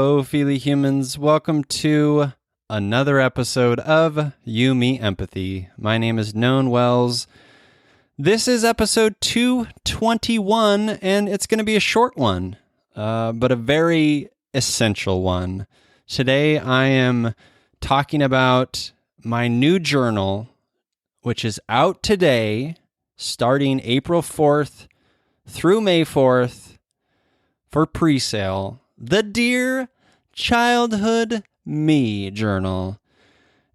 Hello, Feely Humans. Welcome to another episode of You, Me, Empathy. My name is Known Wells. This is episode 221, and it's going to be a short one, but a very essential one. Today, I am talking about my new journal, which is out today, starting April 4th through May 4th for pre-sale. The Dear Childhood Me Journal.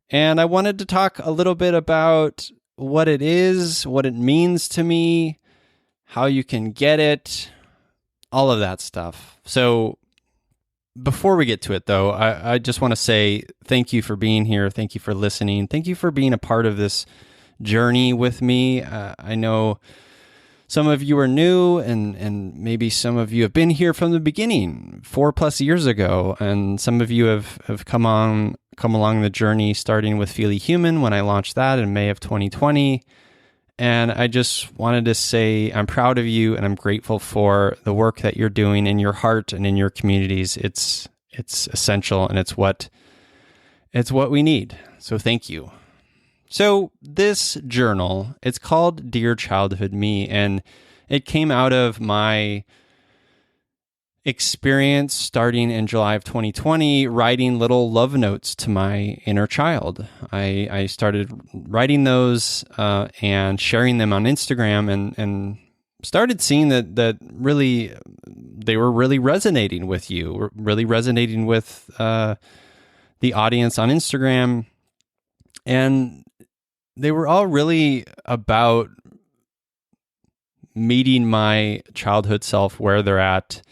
And I wanted to talk a little bit about what it is, what it means to me, how you can get it, all of that stuff. So before we get to it, though, I just want to say thank you for being here. Thank you for listening. Thank you for being a part of this journey with me. I know some of you are new, and maybe some of you have been here from the beginning, 4+ years ago, and some of you have come along the journey starting with Feely Human when I launched that in May of 2020. And I just wanted to say I'm proud of you, and I'm grateful for the work that you're doing in your heart and in your communities. It's essential, and it's what we need. So thank you. So this journal, it's called Dear Childhood Me, and it came out of my experience starting in July of 2020, writing little love notes to my inner child. I started writing those and sharing them on Instagram, and started seeing that really they were really resonating with you, really resonating with the audience on Instagram, and they were all really about meeting my childhood self where they're at,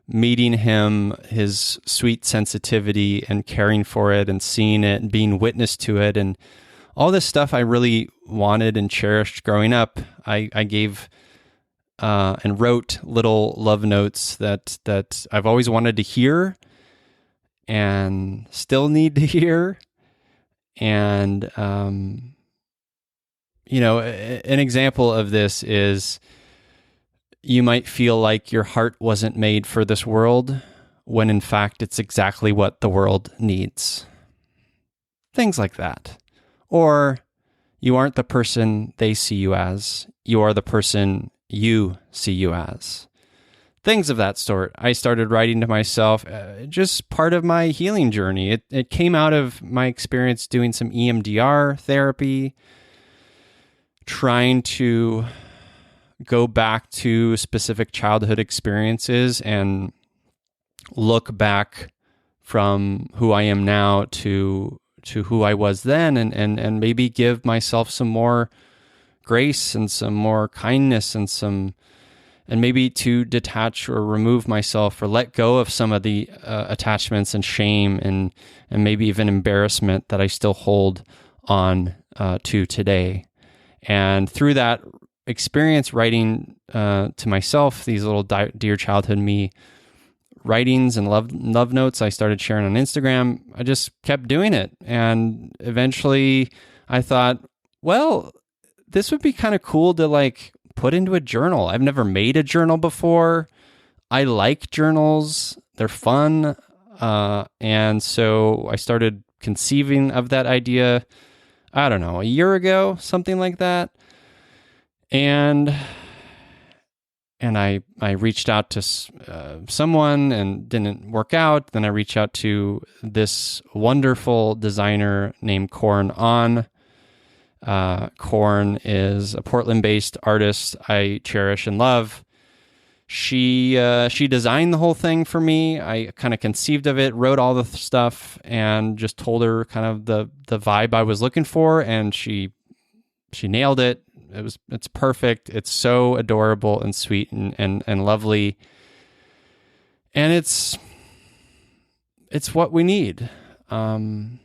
meeting him, his sweet sensitivity, and caring for it and seeing it and being witness to it. And all this stuff I really wanted and cherished growing up. I gave and wrote little love notes that I've always wanted to hear and still need to hear. And, an example of this is you might feel like your heart wasn't made for this world when in fact it's exactly what the world needs. Things like that. Or you aren't the person they see you as. You are the person you see you as. Things of that sort. I started writing to myself, just part of my healing journey. It came out of my experience doing some EMDR therapy, trying to go back to specific childhood experiences and look back from who I am now to who I was then, and maybe give myself some more grace and some more kindness and maybe to detach or remove myself or let go of some of the attachments and shame and maybe even embarrassment that I still hold on to today. And through that experience writing to myself these little Dear Childhood Me writings and love notes I started sharing on Instagram, I just kept doing it. And eventually I thought, well, this would be kind of cool to put into a journal. I've never made a journal before. I like journals. They're fun. And so I started conceiving of that idea, I don't know, a year ago, something like that. And I reached out to someone and didn't work out. Then I reached out to this wonderful designer named Corn On. Corn is a Portland-based artist I cherish and love. She designed the whole thing for me. I kind of conceived of it, wrote all the stuff, and just told her kind of the vibe I was looking for, and she nailed it. It's perfect. It's so adorable and sweet and lovely. And it's what we need. The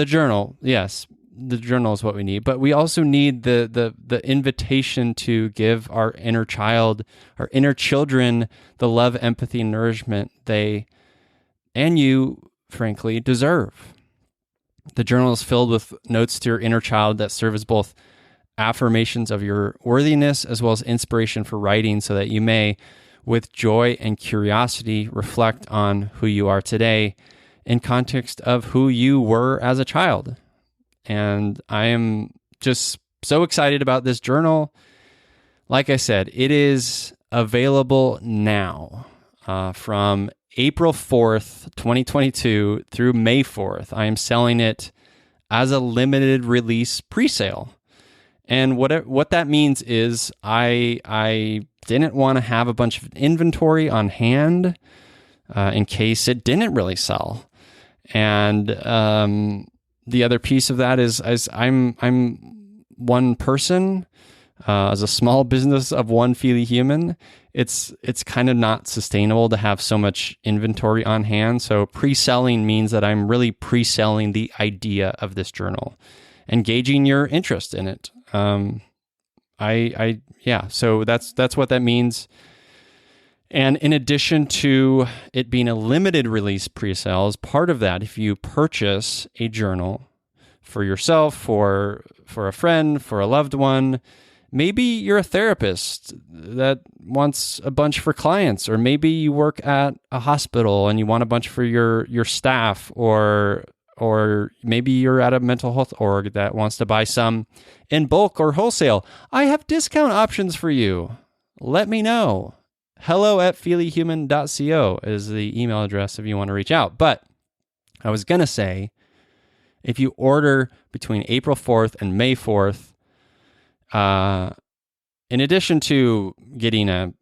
journal, yes. The journal is what we need, but we also need the invitation to give our inner child, our inner children, the love, empathy, and nourishment they, and you, frankly, deserve. The journal is filled with notes to your inner child that serve as both affirmations of your worthiness as well as inspiration for writing so that you may, with joy and curiosity, reflect on who you are today in context of who you were as a child. And I am just so excited about this journal. Like I said, it is available now from April 4th, 2022 through May 4th. I am selling it as a limited release pre-sale. And what that means is I didn't want to have a bunch of inventory on hand in case it didn't really sell. And the other piece of that is I'm one person, as a small business of one Feely Human. It's kind of not sustainable to have so much inventory on hand. So pre-selling means that I'm really pre-selling the idea of this journal, engaging your interest in it. So that's what that means. And in addition to it being a limited release pre-sale, as part of that, if you purchase a journal for yourself, for a friend, for a loved one, maybe you're a therapist that wants a bunch for clients, or maybe you work at a hospital and you want a bunch for your staff, or maybe you're at a mental health org that wants to buy some in bulk or wholesale. I have discount options for you. Let me know. hello@feelyhuman.co is the email address if you want to reach out. But I was going to say, if you order between April 4th and May 4th, in addition to getting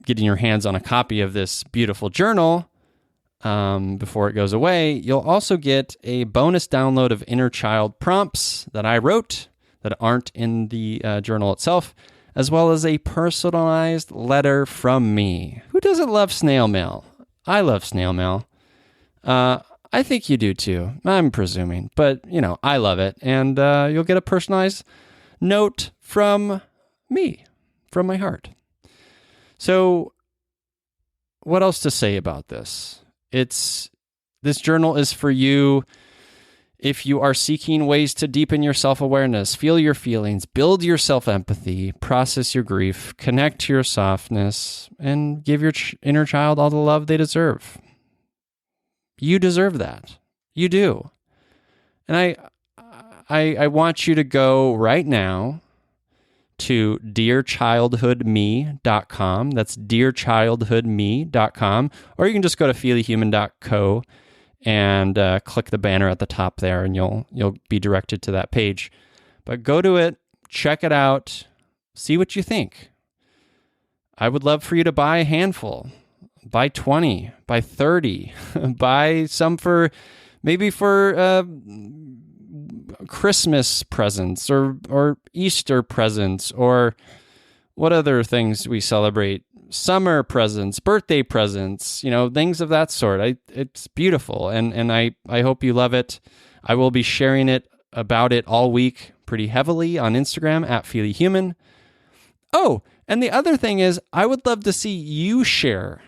your hands on a copy of this beautiful journal before it goes away, you'll also get a bonus download of inner child prompts that I wrote that aren't in the journal itself, as well as a personalized letter from me. Who doesn't love snail mail? I love snail mail. I think you do too. I'm presuming, but I love it. And you'll get a personalized note from me, from my heart. So what else to say about this? This journal is for you if you are seeking ways to deepen your self-awareness, feel your feelings, build your self-empathy, process your grief, connect to your softness, and give your inner child all the love they deserve. You deserve that. You do. And I want you to go right now to dearchildhoodme.com. That's dearchildhoodme.com. Or you can just go to feelyhuman.co and click the banner at the top there, and you'll be directed to that page. But go to it, check it out, see what you think. I would love for you to buy a handful. Buy 20, buy 30, buy some for Christmas presents or Easter presents, or what other things we celebrate, summer presents, birthday presents, things of that sort. It's beautiful, and I hope you love it. I will be sharing about it all week pretty heavily on Instagram @feelyhuman. Oh, and the other thing is, I would love to see you share.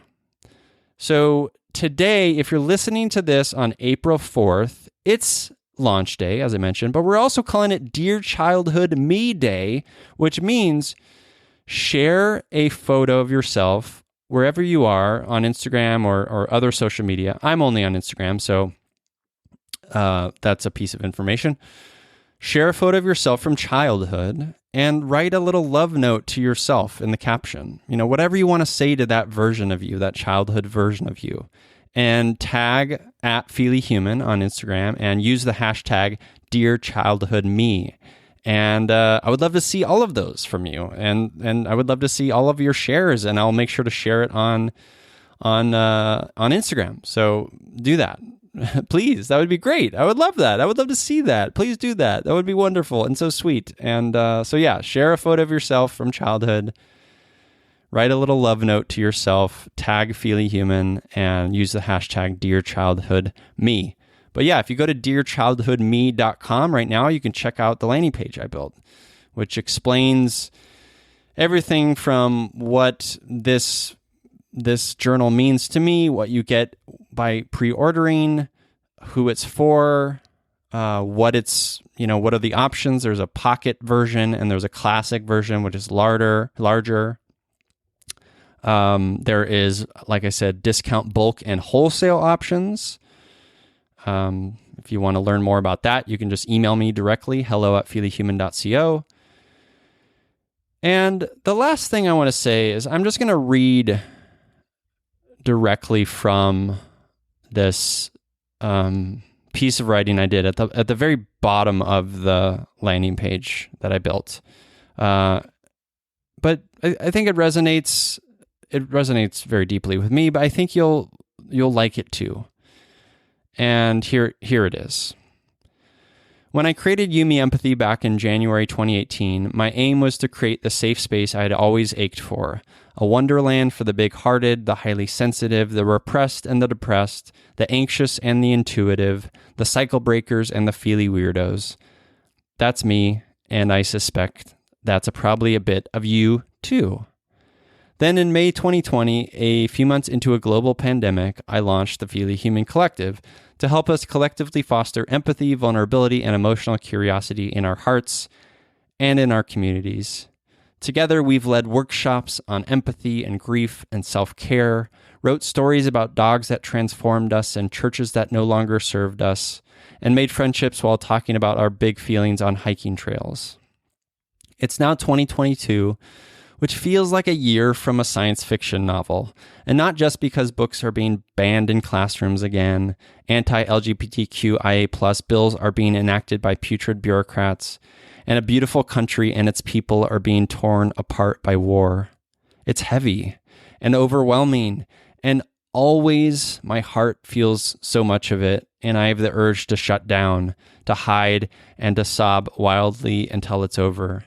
So today, if you're listening to this on April 4th, it's launch day, as I mentioned, but we're also calling it Dear Childhood Me Day, which means share a photo of yourself wherever you are on Instagram or other social media. I'm only on Instagram, so that's a piece of information. Share a photo of yourself from childhood and write a little love note to yourself in the caption. Whatever you want to say to that version of you, that childhood version of you. And tag @feelyhuman on Instagram and use the hashtag #DearChildhoodMe. And I would love to see all of those from you. And I would love to see all of your shares, and I'll make sure to share it on Instagram. So do that. Please, that would be great. I would love that. I would love to see that. Please do that. That would be wonderful and so sweet. And share a photo of yourself from childhood. Write a little love note to yourself, tag Feelyhuman, and use the hashtag #DearChildhoodMe. But yeah, if you go to dearchildhoodme.com right now, you can check out the landing page I built, which explains everything from what this journal means to me, what you get by pre-ordering, who it's for, what are the options. There's a pocket version and there's a classic version, which is larger. There is, like I said, discount bulk and wholesale options. If you want to learn more about that, you can just email me directly, hello@feelyhuman.co. And the last thing I want to say is I'm just going to read directly from this piece of writing I did at the very bottom of the landing page that I built. But I think it resonates very deeply with me, but I think you'll like it too. And here it is. When I created Yumi Empathy back in January 2018, my aim was to create the safe space I had always ached for, a wonderland for the big-hearted, the highly sensitive, the repressed and the depressed, the anxious and the intuitive, the cycle breakers and the feely weirdos. That's me, and I suspect that's probably a bit of you too. Then in May 2020, a few months into a global pandemic, I launched the Feely Human Collective to help us collectively foster empathy, vulnerability, and emotional curiosity in our hearts and in our communities. Together, we've led workshops on empathy and grief and self-care, wrote stories about dogs that transformed us and churches that no longer served us, and made friendships while talking about our big feelings on hiking trails. It's now 2022, which feels like a year from a science fiction novel, and not just because books are being banned in classrooms again, anti-LGBTQIA+ bills are being enacted by putrid bureaucrats, and a beautiful country and its people are being torn apart by war. It's heavy and overwhelming, and always my heart feels so much of it, and I have the urge to shut down, to hide, and to sob wildly until it's over.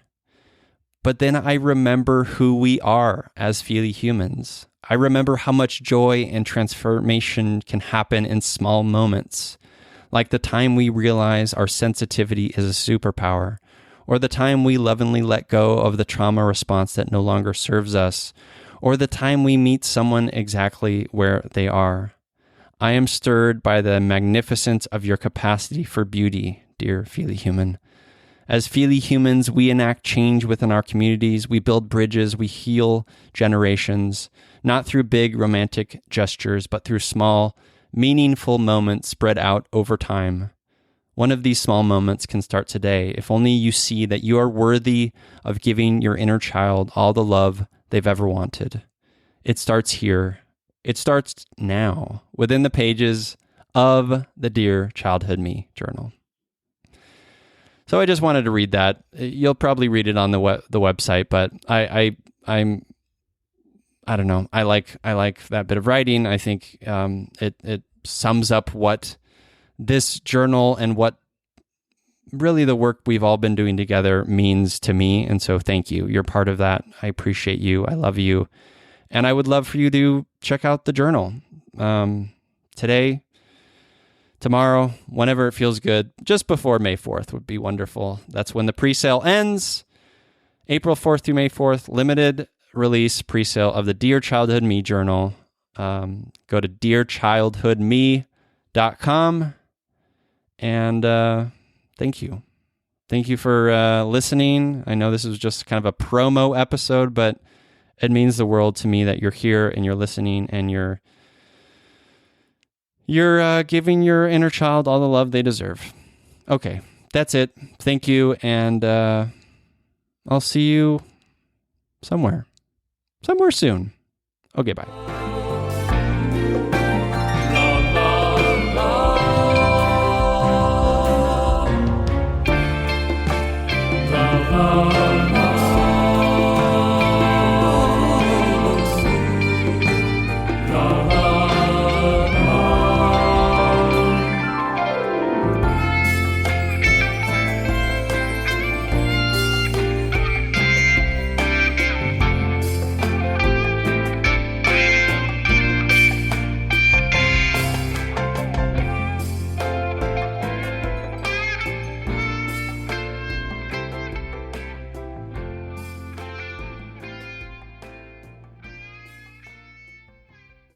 But then I remember who we are as Feely humans. I remember how much joy and transformation can happen in small moments, like the time we realize our sensitivity is a superpower, or the time we lovingly let go of the trauma response that no longer serves us, or the time we meet someone exactly where they are. I am stirred by the magnificence of your capacity for beauty, dear Feely human. As Feely humans, we enact change within our communities, we build bridges, we heal generations, not through big romantic gestures, but through small, meaningful moments spread out over time. One of these small moments can start today, if only you see that you are worthy of giving your inner child all the love they've ever wanted. It starts here. It starts now, within the pages of the Dear Childhood Me journal. So I just wanted to read that. You'll probably read it on the website, but I don't know. I like that bit of writing. I think it sums up what this journal and what really the work we've all been doing together means to me. And so thank you. You're part of that. I appreciate you. I love you. And I would love for you to check out the journal today, tomorrow, whenever it feels good. Just before May 4th would be wonderful. That's when the pre-sale ends. April 4th through May 4th, limited release pre-sale of the Dear Childhood Me journal. Go to dearchildhoodme.com. And thank you. Thank you for listening. I know this was just kind of a promo episode, but it means the world to me that you're here and you're listening and you're giving your inner child all the love they deserve. Okay, that's it. Thank you, and I'll see you somewhere soon. Okay, bye.